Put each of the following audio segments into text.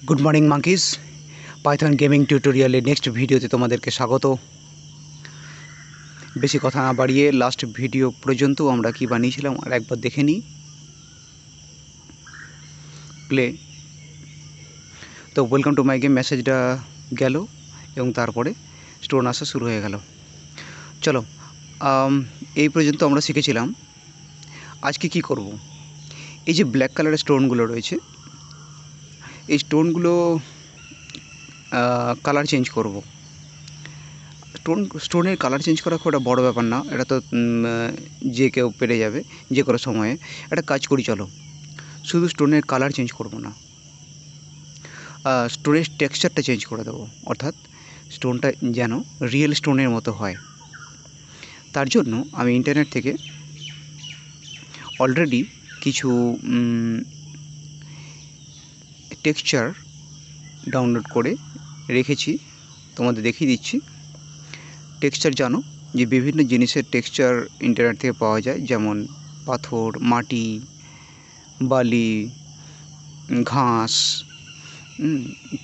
Good morning monkeys, Python gaming টিউটোরিয়ালে next ভিডিওতে তোমাদেরকে স্বাগত। বেশি কথা না বাড়িয়ে লাস্ট ভিডিও পর্যন্ত আমরা কি বানিয়েছিলাম আর একবার দেখে নিই। প্লে। তো ওয়েলকাম টু মাই গেম মেসেজটা গেল এবং তারপরে স্টোন আসা শুরু হয়ে গেল। চলো, এই পর্যন্ত আমরা শিখেছিলাম। আজকে কি করব, এই যে ব্ল্যাক কালারের স্টোনগুলো রয়েছে, এই স্টোনগুলো কালার চেঞ্জ করব। স্টোনের কালার চেঞ্জ করা খুব একটা বড়ো ব্যাপার না, এটা তো যে কেউ পেরে যাবে যে কোনো সময়ে। একটা কাজ করি, চলো শুধু স্টোনের কালার চেঞ্জ করব না, স্টোনের টেক্সচারটা চেঞ্জ করে দেবো, অর্থাৎ স্টোনটা যেন রিয়েল স্টোনের মতো হয়। তার জন্য আমি ইন্টারনেট থেকে অলরেডি কিছু টেক্সচার ডাউনলোড করে রেখেছি, তোমাদের দেখিয়ে দিচ্ছি। টেক্সচার জানো যে বিভিন্ন জিনিসের টেক্সচার ইন্টারনেট থেকে পাওয়া যায়, যেমন পাথর, মাটি, বালি, ঘাস,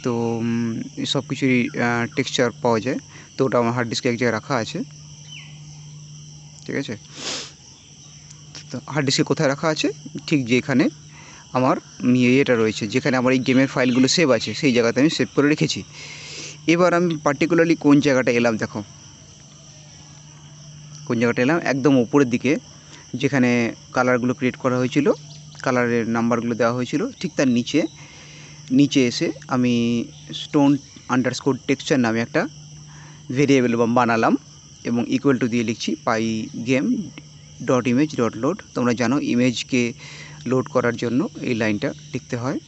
তো সব কিছুরই টেক্সচার পাওয়া যায়। তো ওটা আমার হার্ড ডিস্কে এক জায়গায় রাখা আছে, ঠিক আছে। তো হার্ড ডিস্কে কোথায় রাখা আছে, ঠিক যেখানে আমার এটা রয়েছে, যেখানে আমার এই গেমের ফাইলগুলো সেভ আছে সেই জায়গাতে আমি সেভ করে রেখেছি। এবার আমি পার্টিকুলারলি কোন জায়গাটা এলাম, দেখো কোন জায়গাটা এলাম, একদম উপরের দিকে যেখানে কালারগুলো ক্রিয়েট করা হয়েছিল, কালারের নাম্বারগুলো দেওয়া হয়েছিল, ঠিক তার নিচে এসে আমি স্টোন আন্ডারস্কোর টেক্সচার নামে একটা ভেরিয়েবল বানালাম এবং ইকুয়াল টু দিয়ে লিখছি pygame dot image dot load. তোমরা জানো ইমেজকে লোড করার জন্য এই লাইনটা লিখতে হয়।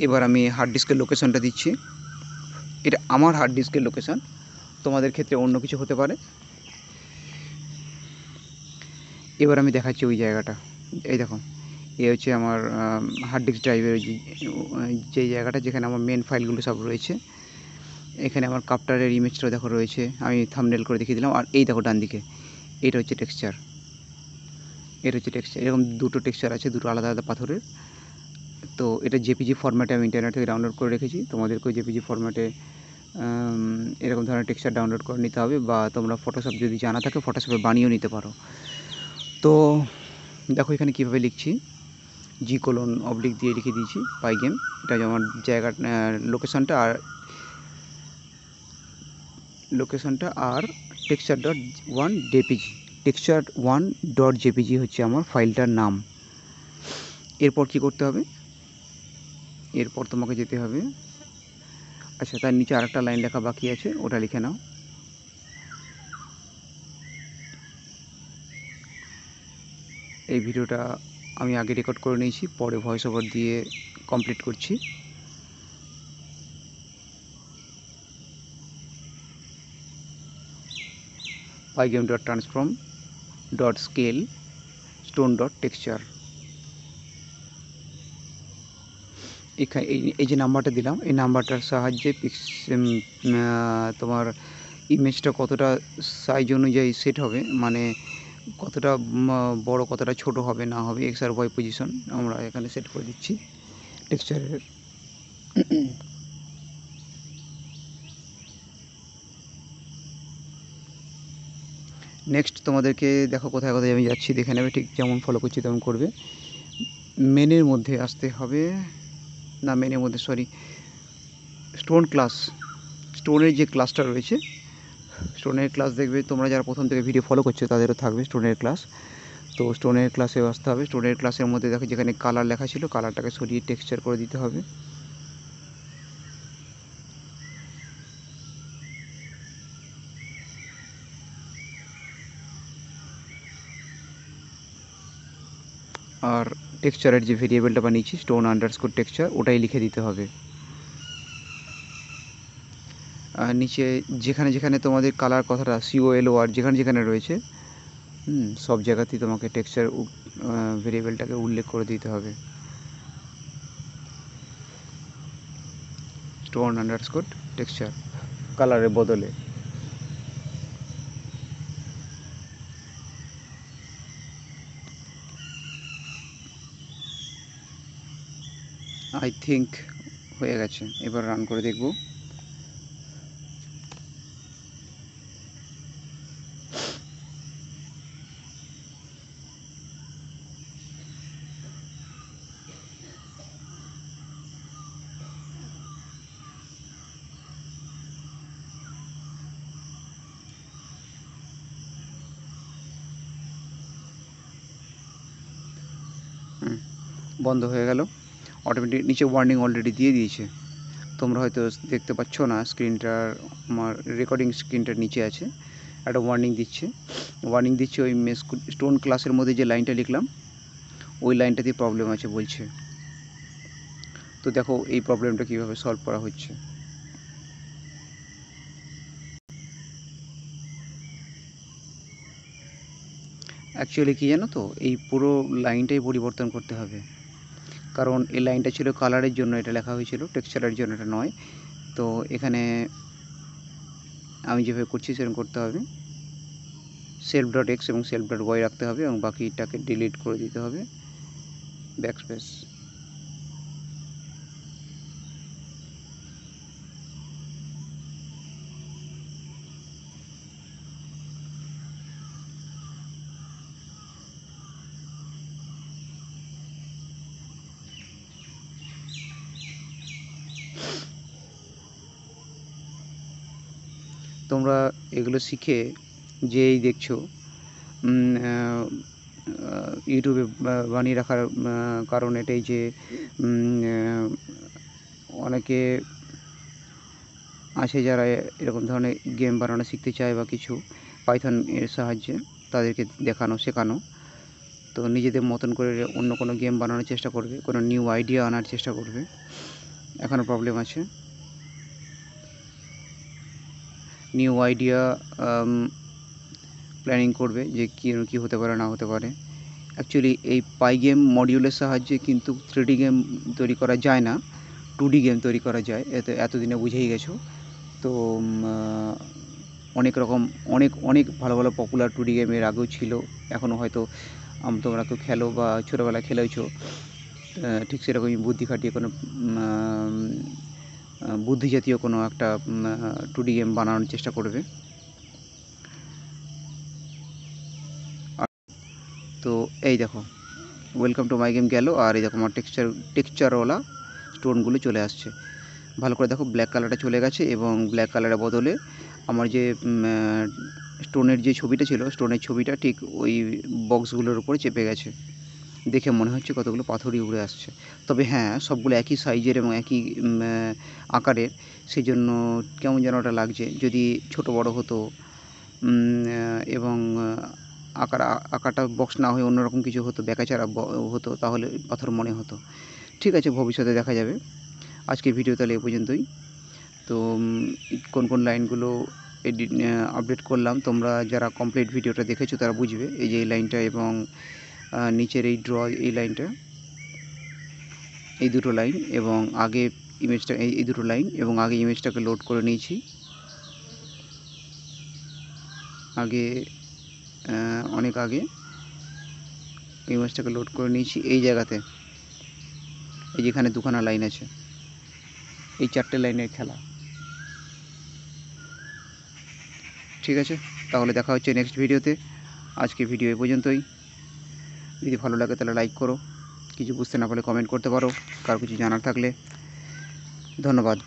এবার আমি হার্ড ডিস্কের লোকেশনটা দিচ্ছি, এটা আমার হার্ড ডিস্কের লোকেশন, তোমাদের ক্ষেত্রে অন্য কিছু হতে পারে। এবার আমি দেখাচ্ছি ওই জায়গাটা, এই দেখো এ হচ্ছে আমার হার্ড ডিস্ক ড্রাইভের যে জায়গাটা যেখানে আমার মেন ফাইলগুলো সব রয়েছে। এখানে আমার কাপ্টারের ইমেজটা দেখো রয়েছে, আমি থাম্বনেল করে দেখিয়ে দিলাম। আর এই দেখো ডান দিকে, এটা হচ্ছে টেক্সচার, এরকম দুটো টেক্সচার আছে, দুটো আলাদা আলাদা পাথরের। তো এটা জেপিজি ফরম্যাটে আমি ইন্টারনেট থেকে ডাউনলোড করে রেখেছি, তোমাদেরকেও জেপিজি ফরম্যাটে এরকম ধরনের টেক্সচার ডাউনলোড করে নিতে হবে, বা তোমরা ফটোশপ যদি জানা থাকে ফটোশপে বানিয়েও নিতে পারো। তো দেখো এখানে কীভাবে লিখছি, G:(অবলিক দিয়ে লিখে দিয়েছি পাই গেম, এটা আমার জায়গা লোকেশনটা আর টেক্সচার1.jpg হচ্ছে আমার ফাইলটার নাম। এরপর কি করতে হবে, এরপর তোমাকে যেতে হবে, আচ্ছা তার নিচে আরেকটা লাইন লেখা বাকি আছে, ওটা লিখে নাও। এই ভিডিওটা আমি আগে রেকর্ড করে নিয়েছি, পরে ভয়েস ওভার দিয়ে কমপ্লিট করছি। pygame.transform.scale stone.texture, এখানে এই যে নাম্বারটা দিলাম, এই নাম্বারটার সাহায্যে তোমার ইমেজটা কতটা সাইজ অনুযায়ী সেট হবে, মানে কতটা বড় কতটা ছোট হবে না হবে, এক্স আর ওয়াই পজিশন আমরা এখানে সেট করে দিচ্ছি টেক্সচারের। নেক্সট তোমাদেরকে দেখো কোথায় কোথায় আমি যাচ্ছি দেখে নেবে, ঠিক যেমন ফলো করছি তেমন করবে। মেনের মধ্যে আসতে হবে, না মেনের মধ্যে সরি, স্টোন ক্লাস, স্টোনের যে ক্লাসটা রয়েছে, স্টোনের ক্লাস দেখবে তোমরা যারা প্রথম থেকে ভিডিও ফলো করছো তাদেরও থাকবে স্টোনের ক্লাস। তো স্টোনের ক্লাসে আসতে হবে, স্টোনের ক্লাসের মধ্যে দেখো যেখানে কালার লেখা ছিল, কালারটাকে সরিয়ে টেক্সচার করে দিতে হবে। আর টেক্সচারের যে ভেরিয়েবলটা বানিয়েছি স্টোন আন্ডারস্কোর টেক্সচার, ওটাই লিখে দিতে হবে। আর নিচে যেখানে যেখানে তোমাদের কালার কথাটা COLOR যেখানে যেখানে রয়েছে, সব জায়গাতেই তোমাকে টেক্সচার ভেরিয়েবলটাকে উল্লেখ করে দিতে হবে, স্টোন আন্ডারস্কোর টেক্সচার কালারের বদলে। আই থিঙ্ক হয়ে গেছে। এবার রান করে দেখব। বন্ধ হয়ে গেল। অটোমেটিক নিচে ওয়ার্নিং অলরেডি দিয়ে দিয়েছে। তোমরা হয়তো দেখতে পাচ্ছ না, স্ক্রিনটার আমার রেকর্ডিং স্ক্রিনটার নিচে আছে, একটা ওয়ার্নিং দিচ্ছে ওই স্টোন ক্লাসের মধ্যে যে লাইনটা লিখলাম ওই লাইনটাতে প্রবলেম আছে বলছে। তো দেখো এই প্রবলেমটা কীভাবে সলভ করা হচ্ছে। অ্যাকচুয়ালি কী জানো তো, এই পুরো লাইনটাই পরিবর্তন করতে হবে, কারণ এই লাইনটা ছিল কালারের জন্য এটা লেখা হয়েছিল, টেক্সচারের জন্য এটা নয়। তো এখানে আমি যেভাবে করছি সেরকম করতে হবে, self.x এবং self.y রাখতে হবে এবং বাকিটাকে ডিলিট করে দিতে হবে, ব্যাকস্পেস। তোমরা এগুলো শিখে যেই দেখছো ইউটিউবে বানিয়ে রাখার কারণ এটাই যে অনেকে আছে যারা এরকম ধরনের গেম বানানো শিখতে চায় বা কিছু পাইথন এর সাহায্যে তাদেরকে দেখানো শেখানো। তো নিজেদের মতন করে অন্য কোনো গেম বানানোর চেষ্টা করবে, কোনো নিউ আইডিয়া আনার চেষ্টা করবে। এখনও প্রবলেম আছে, নিউ আইডিয়া প্ল্যানিং করবে যে কী হতে পারে না হতে পারে। অ্যাকচুয়ালি এই পাইগেম মডিউলের সাহায্যে কিন্তু 3D গেম তৈরি করা যায় না, 2D গেম তৈরি করা যায়, এতদিনে বুঝেই গেছো। তো অনেক ভালো ভালো পপুলার 2D গেম এর আগেও ছিল, এখনও হয়তো তোমরা কেউ খেলো বা ছোটোবেলায় খেলেছো। ঠিক সেরকমই বুদ্ধি খাটিয়ে কোনো বুদ্ধি জাতীয় কোনো একটা 2D গেম বানানোর চেষ্টা করবে। তো এই দেখো, ওয়েলকাম টু মাই গেম গেল, আর এই দেখো আমার টেক্সচারওয়ালা স্টোনগুলো চলে আসছে। ভালো করে দেখো, ব্ল্যাক কালারটা চলে গেছে এবং ব্ল্যাক কালারের বদলে আমার যে স্টোনের যে ছবিটা ছিল, স্টোনের ছবিটা ঠিক ওই বক্সগুলোর উপরে চেপে গেছে। দেখে মনে হচ্ছে কতগুলো পাথরই উড়ে আসছে। তবে হ্যাঁ, সবগুলো একই সাইজের এবং একই আকারের, সেই জন্য কেমন যেন ওটা লাগছে। যদি ছোটো বড়ো হতো এবং আকারটা বক্স না হয়ে অন্যরকম কিছু হতো, ব্যাকাচারা হতো, তাহলে পাথর মনে হতো। ঠিক আছে, ভবিষ্যতে দেখা যাবে। আজকের ভিডিও তাহলে এ পর্যন্তই। তো কোন লাইনগুলো আপডেট করলাম, তোমরা যারা কমপ্লিট ভিডিওটা দেখেছো তারা বুঝবে। এই যে এই লাইনটা এবং নিচের এই এই লাইনটা, এই দুটো লাইন এবং আগে ইমেজটা, এই দুটো লাইন এবং আগে ইমেজটাকে লোড করে নিয়েছি। আগে অনেক আগে ইমেজটাকে লোড করে নিয়েছি এই জায়গাতে। এই যেখানে দুখানা লাইন আছে, এই 4টে লাইনের খেলা। ঠিক আছে, তাহলে দেখা হচ্ছে নেক্সট ভিডিওতে। আজকে ভিডিও এ পর্যন্তই। যদি ভালো লাগে তাহলে লাইক করো, কিছু বুঝতে না পারলে কমেন্ট করতে পারো, কারো কিছু জানার থাকলে। ধন্যবাদ।